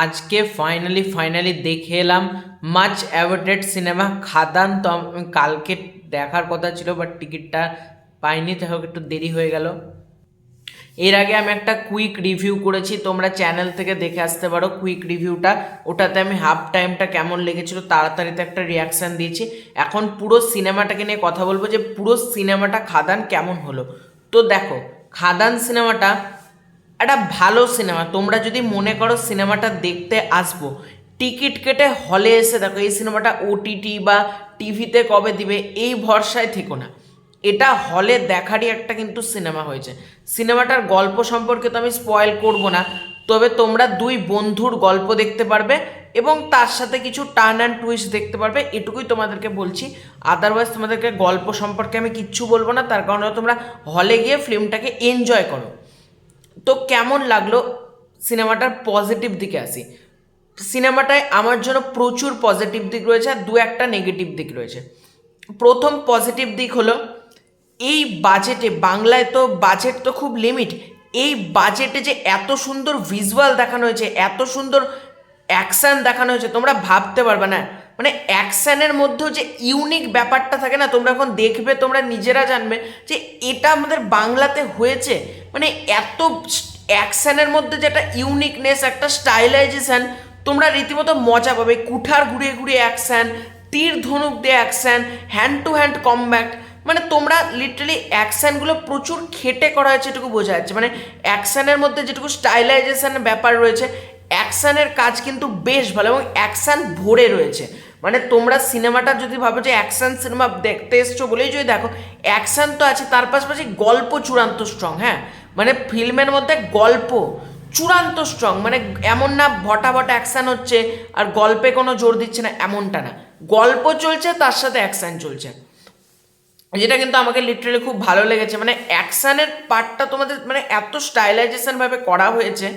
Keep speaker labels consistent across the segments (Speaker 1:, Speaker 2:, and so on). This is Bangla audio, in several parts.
Speaker 1: আজকে ফাইনালি দেখে এলাম মাচ অ্যাওয়েটেড সিনেমা খাদান। তো আমি কালকে দেখার কথা ছিল, বাট টিকিটটা পাইনি, তো একটু দেরি হয়ে গেল। এর আগে আমি একটা কুইক রিভিউ করেছি, তোমরা চ্যানেল থেকে দেখে আসতে পারো কুইক রিভিউটা। ওটাতে আমি হাফ টাইমটা কেমন লেগেছিল তাড়াতাড়িতে একটা রিয়াকশান দিয়েছি। এখন পুরো সিনেমাটাকে নিয়ে কথা বলবো যে পুরো সিনেমাটা খাদান কেমন হলো। তো দেখো, খাদান সিনেমাটা একটা ভালো সিনেমা। তোমরা যদি মনে করো সিনেমাটা দেখতে আসবো, টিকিট কেটে হলে এসে দেখো, এই সিনেমাটা ওটিটি বা টিভিতে কবে দিবে এই ভরসায় থেকো না। এটা হলে দেখারই একটা কিন্তু সিনেমা হয়েছে। সিনেমাটার গল্প সম্পর্কে তো আমি স্পয়েল করব না, তবে তোমরা দুই বন্ধুর গল্প দেখতে পারবে এবং তার সাথে কিছু টার্ন অ্যান্ড টুইস্ট দেখতে পারবে, এটুকুই তোমাদেরকে বলছি। আদারওয়াইজ তোমাদেরকে গল্প সম্পর্কে আমি কিচ্ছু বলবো না, তার কারণে তোমরা হলে গিয়ে ফিল্মটাকে এনজয় করো। তো কেমন লাগলো সিনেমাটার পজিটিভ দিকে আসি। সিনেমাটায় আমার জন্য প্রচুর পজিটিভ দিক রয়েছে আর দু একটা নেগেটিভ দিক রয়েছে। প্রথম পজিটিভ দিক হলো এই বাজেটে, বাংলায় তো বাজেট তো খুব লিমিট, এই বাজেটে যে এত সুন্দর ভিজুয়াল দেখানো হয়েছে, এত সুন্দর অ্যাকশান দেখানো হয়েছে, তোমরা ভাবতে পারবে না। মানে অ্যাকশানের মধ্যেও যে ইউনিক ব্যাপারটা থাকে না, তোমরা এখন দেখবে তোমরা নিজেরা জানবে যে এটা আমাদের বাংলাতে হয়েছে। মানে এত অ্যাকশানের মধ্যে যে একটা ইউনিকনেস, একটা স্টাইলাইজেশন, তোমরা রীতিমতো মজা পাবে। কুঠার ঘুরিয়ে ঘুরিয়ে অ্যাকশান, তীর ধনুক দিয়ে action, hand to hand combat, মানে তোমরা লিটারালি অ্যাকশানগুলো প্রচুর খেটে করা হয়েছে এটুকু বোঝা যাচ্ছে। মানে অ্যাকশানের মধ্যে যেটুকু স্টাইলাইজেশনের ব্যাপার রয়েছে, অ্যাকশানের কাজ কিন্তু বেশ ভালো এবং অ্যাকশান ভরে রয়েছে। মানে তোমরা সিনেমাটা যদি ভাবো যে অ্যাকশান সিনেমা দেখতে এসছো বলেই যদি দেখো, অ্যাকশান তো আছে, তার পাশাপাশি গল্প চূড়ান্ত স্ট্রং। হ্যাঁ, মানে ফিল্মের মধ্যে গল্প চূড়ান্ত স্ট্রং। মানে এমন না ভটা ভটা অ্যাকশান হচ্ছে আর গল্পে কোনো জোর দিচ্ছে না, এমনটা না। গল্প চলছে, তার সাথে অ্যাকশান চলছে, যেটা কিন্তু আমাকে লিটারালি খুব ভালো লেগেছে। মানে অ্যাকশানের পার্টটা তোমাদের মানে এত স্টাইলাইজেশনভাবে করা হয়েছে।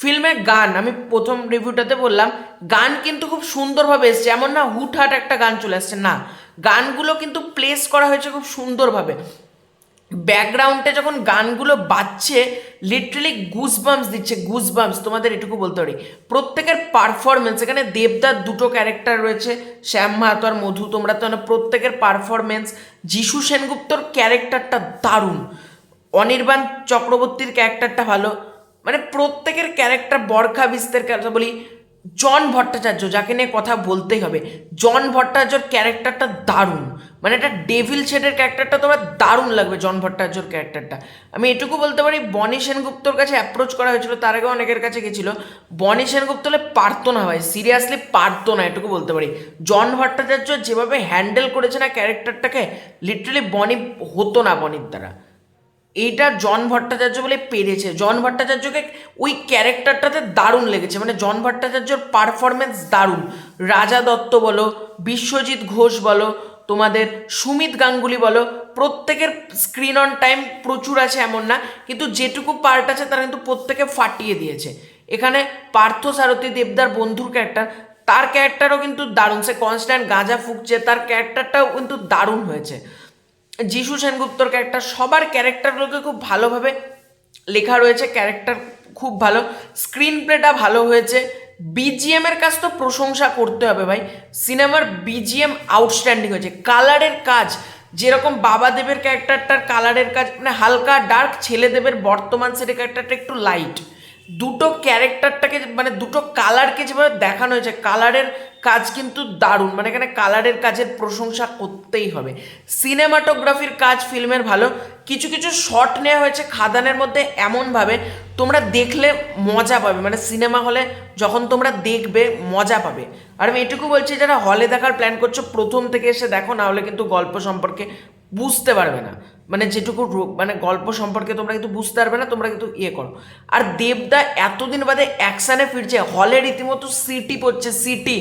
Speaker 1: ফিল্মের গান, আমি প্রথম রিভিউটাতে বললাম, গান কিন্তু খুব সুন্দরভাবে এসছে, এমন না হুটহাট একটা গান চলে আসছে, না, গানগুলো কিন্তু প্লেস করা হয়েছে খুব সুন্দরভাবে। ব্যাকগ্রাউন্ডে যখন গানগুলো বাজছে, লিটারালি গুজবাম্পস দিচ্ছে, গুজবাম্পস। তোমাদের এটুকু বলতে পারি প্রত্যেকের পারফরমেন্স, এখানে দেবদার দুটো ক্যারেক্টার রয়েছে, শ্যাম মাহাতো আর মধু, তোমরা তো জানো, প্রত্যেকের পারফরমেন্স। যিশু সেনগুপ্তর ক্যারেক্টারটা দারুণ, অনির্বাণ চক্রবর্তীর ক্যারেক্টারটা ভালো, মানে প্রত্যেকের ক্যারেক্টার। বরখা বিস্তের কথা বলি, জন ভট্টাচার্য, যাকে নিয়ে কথা বলতেই হবে, জন ভট্টাচার্যর ক্যারেক্টারটা দারুণ। মানে একটা ডেভিল শেডের ক্যারেক্টারটা তোমার দারুণ লাগবে জন ভট্টাচার্যর ক্যারেক্টারটা। আমি এটুকু বলতে পারি, বনি সেনগুপ্তর কাছে অ্যাপ্রোচ করা হয়েছিল, তার আগে অনেকের কাছে গেছিলো, বনি সেনগুপ্ত হলে পারতো না ভাই, সিরিয়াসলি পারতো না, এটুকু বলতে পারি। জন ভট্টাচার্য যেভাবে হ্যান্ডেল করেছে না ক্যারেক্টারটাকে, লিটারালি বনি হতো না বনির দ্বারা। এইটা জন ভট্টাচার্য বলে পেরেছে। জন ভট্টাচার্যকে ওই ক্যারেক্টারটাতে দারুণ লেগেছে, মানে জন ভট্টাচার্যর পারফরমেন্স দারুণ। রাজা দত্ত বলো, বিশ্বজিৎ ঘোষ বলো, তোমাদের সুমিত গাঙ্গুলি বলো, প্রত্যেকের স্ক্রিন অন টাইম প্রচুর আছে এমন না, কিন্তু যেটুকু পার্ট আছে তারা কিন্তু প্রত্যেকে ফাটিয়ে দিয়েছে। এখানে পার্থ সারথী, দেবদার বন্ধুর ক্যারেক্টার, তার ক্যারেক্টারও কিন্তু দারুণ। সে কনস্ট্যান্ট গাঁজা ফুঁকছে, তার ক্যারেক্টারটাও কিন্তু দারুণ হয়েছে। যিশু সেনগুপ্তর ক্যারেক্টার, সবার ক্যারেক্টারগুলোকে খুব ভালোভাবে লেখা রয়েছে, ক্যারেক্টার খুব ভালো, স্ক্রিন প্লেটা ভালো হয়েছে। বিজিএম এর কাজ তো প্রশংসা করতে হবে ভাই, সিনেমার বিজিএম আউটস্ট্যান্ডিং হয়েছে। কালারের কাজ, যেরকম বাবাদেবের ক্যারেক্টারটার কালারের কাজ মানে হালকা ডার্ক, ছেলেদেবের বর্তমান সেটের ক্যারেক্টারটা একটু লাইট, দুটো ক্যারেক্টারটাকে মানে দুটো কালারকে যেভাবে দেখানো হয়েছে, কালারের কাজ কিন্তু দারুণ। মানে এখানে কালারের কাজের প্রশংসা করতেই হবে। সিনেমাটোগ্রাফির কাজ ফিল্মের ভালো, কিছু কিছু শট নেওয়া হয়েছে খাদানের মধ্যে এমনভাবে তোমরা দেখলে মজা পাবে, মানে সিনেমা হলে যখন তোমরা দেখবে মজা পাবে। আর আমি এটুকু বলছি, যারা হলে দেখার প্ল্যান করছো প্রথম থেকে এসে দেখো, না হলে কিন্তু গল্প সম্পর্কে বুঝতে পারবে না। মানে যেটুকু মানে গল্প সম্পর্কে তোমরা কিন্তু বুঝতে পারবে না, তোমরা কিন্তু ইয়ে করো। আর দেবদা এতদিন বাদে অ্যাকশানে ফিরছে, হলে রীতিমতো সিটি পড়ছে, সিটি।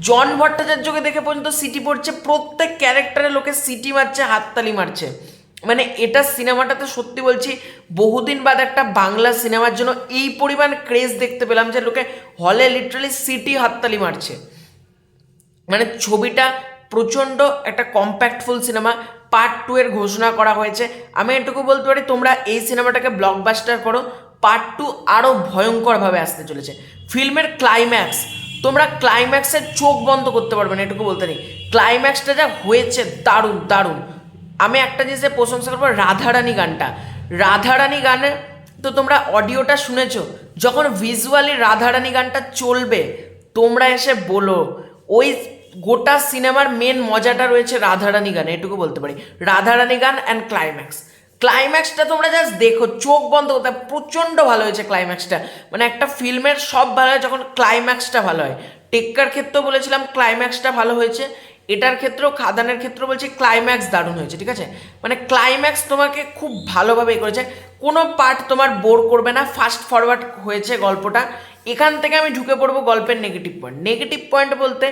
Speaker 1: জন ভট্টাচার্যকে দেখে পর্যন্ত সিটি পড়ছে, প্রত্যেক ক্যারেক্টারে লোকে সিটি মারছে, হাততালি মারছে। মানে এটা সিনেমাটাতে সত্যি বলছি, বহুদিন বাদ একটা বাংলা সিনেমার জন্য এই পরিমাণ ক্রেজ দেখতে পেলাম যে লোকে হলে লিটারালি সিটি হাততালি মারছে। মানে ছবিটা প্রচণ্ড একটা কম্প্যাক্টফুল সিনেমা। পার্ট 2 এর ঘোষণা করা হয়েছে। আমি এটুকু বলতে পারি, তোমরা এই সিনেমাটাকে ব্লকবাস্টার করো, পার্ট 2 আরও ভয়ঙ্করভাবে আসতে চলেছে। ফিল্মের ক্লাইম্যাক্স, তোমরা ক্লাইম্যাক্সের চোখ বন্ধ করতে পারবে না, এটুকু বলতে নেই। ক্লাইম্যাক্সটা যা হয়েছে দারুণ দারুণ। আমি একটা জিনিসের প্রশংসা করবো, রাধারানী গানটা। রাধারানী গানে তো তোমরা অডিওটা শুনেছো, যখন ভিজুয়ালি রাধারানী গানটা চলবে তোমরা এসে বলো, ওই গোটা সিনেমার মেন মজাটা রয়েছে রাধারানী গানে, এটুকু বলতে পারি। রাধারানী গান অ্যান্ড ক্লাইম্যাক্সটা তোমরা জাস্ট দেখো, চোখ বন্ধ করতে, প্রচণ্ড ভালো হয়েছে ক্লাইম্যাক্সটা। মানে একটা ফিল্মের সব ভালো হয় যখন ক্লাইম্যাক্সটা ভালো হয়। টেক্কার ক্ষেত্রেও বলেছিলাম ক্লাইম্যাক্সটা ভালো হয়েছে, এটার ক্ষেত্রেও, খাদানের ক্ষেত্রেও বলছি ক্লাইম্যাক্স দারুণ হয়েছে, ঠিক আছে। মানে ক্লাইম্যাক্স তোমাকে খুব ভালোভাবে করেছে, কোনো পার্ট তোমার বোর করবে না, ফাস্ট ফরওয়ার্ড হয়েছে গল্পটা। এখান থেকে আমি ঢুকে পড়বো গল্পের নেগেটিভ পয়েন্ট বলতে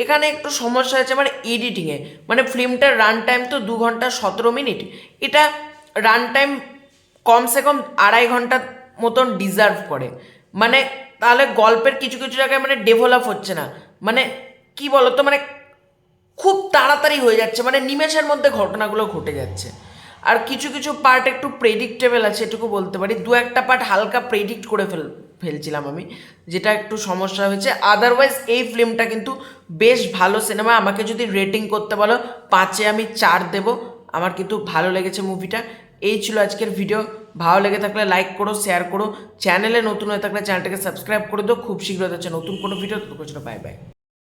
Speaker 1: এখানে একটু সমস্যা হয়েছে মানে এডিটিংয়ে। মানে ফিল্মটার রান টাইম তো 2 ঘন্টা 17 মিনিট, এটা রান টাইম কমসে কম 2.5 ঘন্টা মতন ডিজার্ভ করে। মানে তাহলে গল্পের কিছু কিছু জায়গায় মানে ডেভেলপ হচ্ছে না, মানে কি বলতো, মানে খুব তাড়াতাড়ি হয়ে যাচ্ছে, মানে নিমেষের মধ্যে ঘটনাগুলো ঘটে যাচ্ছে। আর কিছু কিছু পার্ট একটু প্রেডিক্টেবল আছে, এটুকু বলতে পারি। 2-1টা পার্ট হালকা প্রেডিক্ট করে ফেলছিলাম আমি, যেটা একটু সমস্যা হয়েছে। আদারওয়াইজ এই ফিল্মটা কিন্তু বেশ ভালো সিনেমা। আমাকে যদি রেটিং করতে বলো 5-এ আমি 4 দেবো। আমার কিন্তু ভালো লেগেছে মুভিটা। এই ছিল আজকের ভিডিও। ভালো লেগে থাকলে লাইক করো, শেয়ার করো। চ্যানেলে নতুন হয়ে থাকলে চ্যানেলটাকে সাবস্ক্রাইব করে দিও। খুব শীঘ্র হচ্ছে নতুন কোনো ভিডিও, ততক্ষণ বাই বাই।